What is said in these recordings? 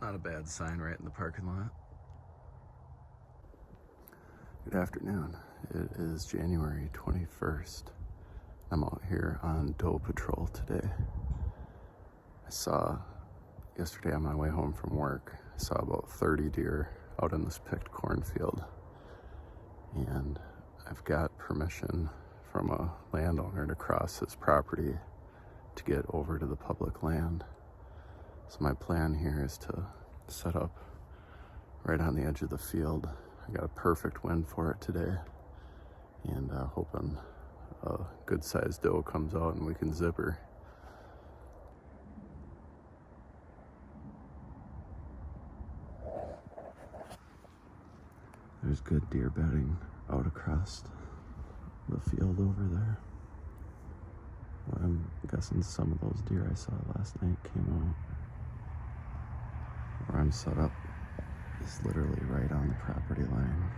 Not a bad sign right in the parking lot. Good afternoon. It is January 21st. I'm out here on doe patrol today. I saw yesterday on my way home from work, I saw about 30 deer out in this picked cornfield. And I've got permission from a landowner to cross his property to get over to the public land. So my plan here is to set up right on the edge of the field. I got a perfect wind for it today, and hoping a good sized doe comes out and we can zip her. There's good deer bedding out across the field over there. Well, I'm guessing some of those deer I saw last night came out. Where I'm set up is literally right on the property line.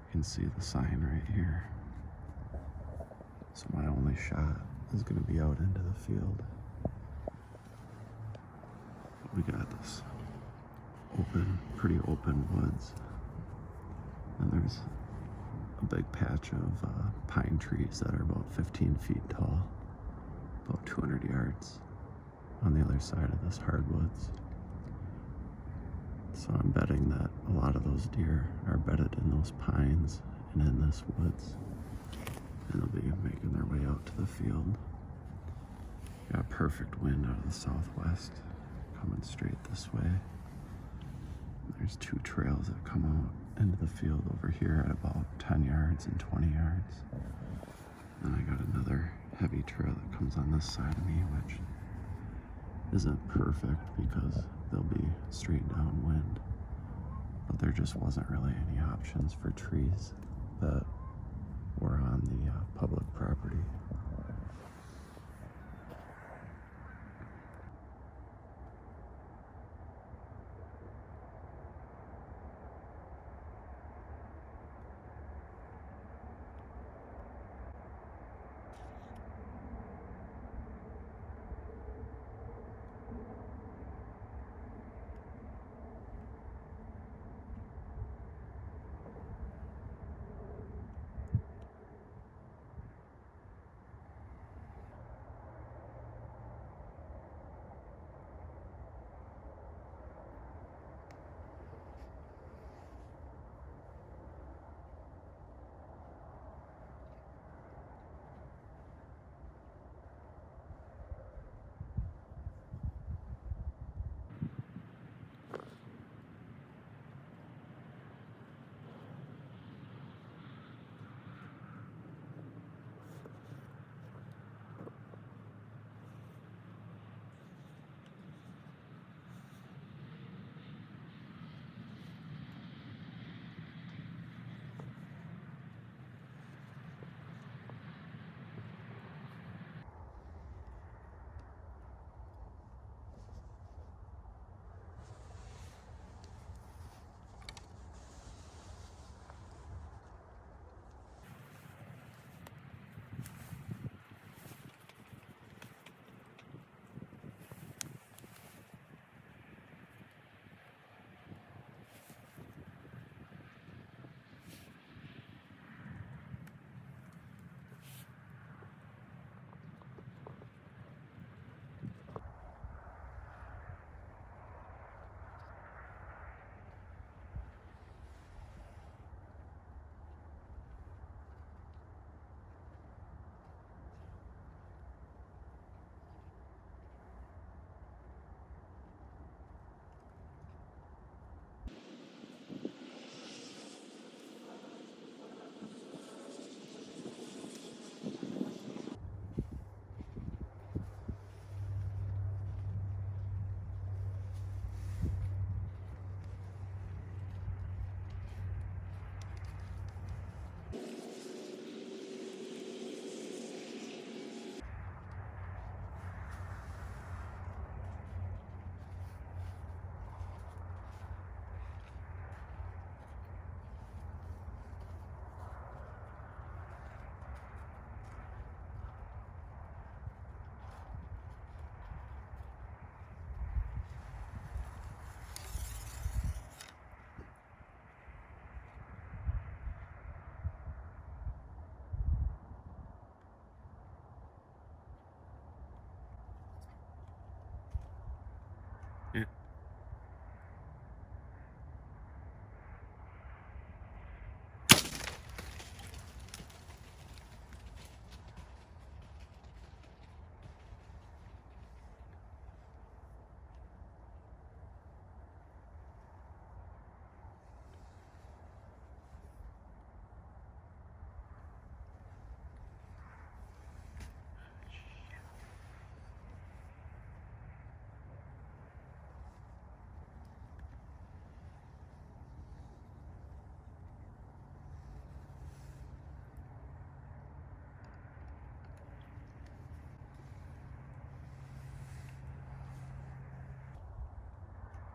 You can see the sign right here. So my only shot is going to be out into the field. We got this pretty open woods. And there's a big patch of pine trees that are about 15 feet tall, about 200 yards on the other side of this hardwoods. So I'm betting that a lot of those deer are bedded in those pines and in this woods, and they'll be making their way out to the field. Got perfect wind out of the southwest coming straight this way. There's two trails that come out into the field over here at about 10 yards and 20 yards. Then I got another heavy trail that comes on this side of me, which isn't perfect because there'll be straight downwind, but there just wasn't really any options for trees that were on the public property.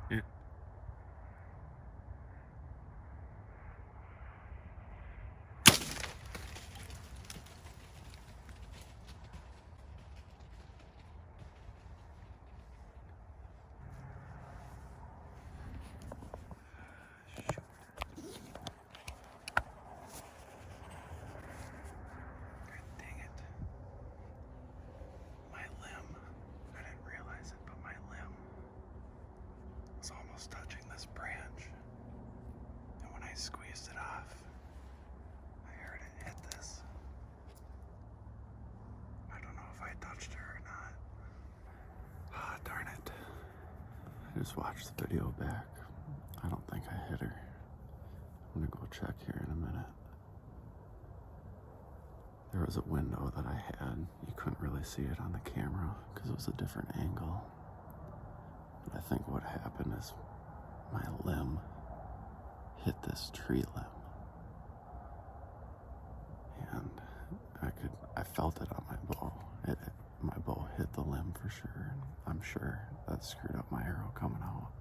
Yeah. Dang it. My limb. I didn't realize it, but my limb was almost touching this branch. And when I squeezed it off, I heard it hit this. I don't know if I touched her or not. Ah, darn it. I just watched the video back. I don't think I hit her. I'm gonna go check here in a minute. There was a window that I had. You couldn't really see it on the camera because it was a different angle. But I think what happened is my limb hit this tree limb. And I felt it on my bow. My bow hit the limb for sure. I'm sure that screwed up my arrow coming out.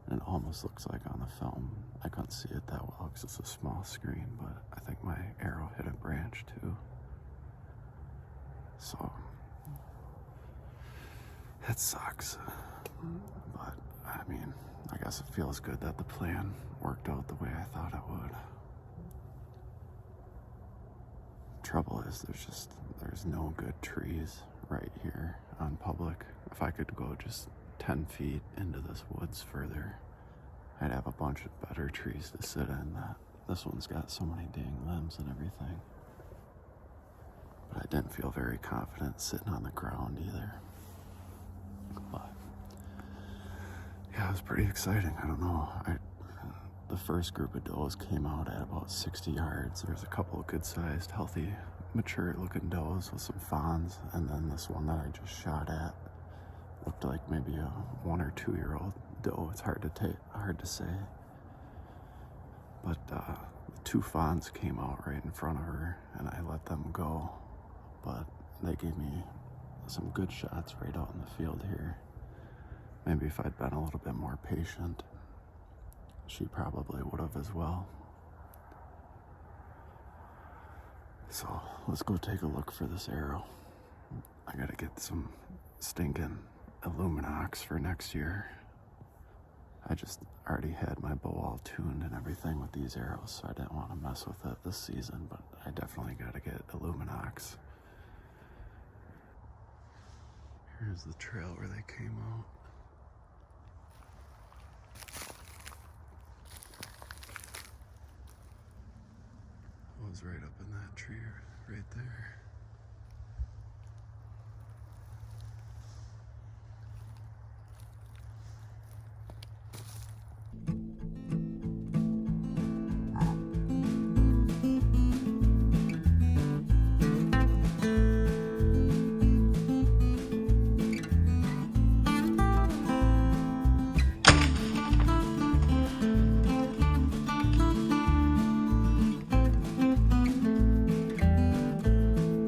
And it almost looks like on the film, I couldn't see it that well because it's a small screen, but I think my arrow hit a branch too. So, it sucks. But, I mean, I guess it feels good that the plan worked out the way I thought it would. Trouble is, there's no good trees right here on public. If I could go just 10 feet into this woods further, I'd have a bunch of better trees to sit in. This one's got so many dang limbs and everything. But I didn't feel very confident sitting on the ground either. But yeah, it was pretty exciting. I don't know. The first group of does came out at about 60 yards. There's a couple of good-sized, healthy, mature-looking does with some fawns, and then this one that I just shot at looked like maybe a 1 or 2 year old doe. It's hard to say. But the 2 fawns came out right in front of her, and I let them go. But they gave me some good shots right out in the field here. Maybe if I'd been a little bit more patient, she probably would have as well. So let's go take a look for this arrow. I gotta get some stinking Illuminox for next year. I just already had my bow all tuned and everything with these arrows, so I didn't want to mess with it this season, but I definitely gotta get Illuminox. Here's the trail where they came out. It was right up in that tree right there.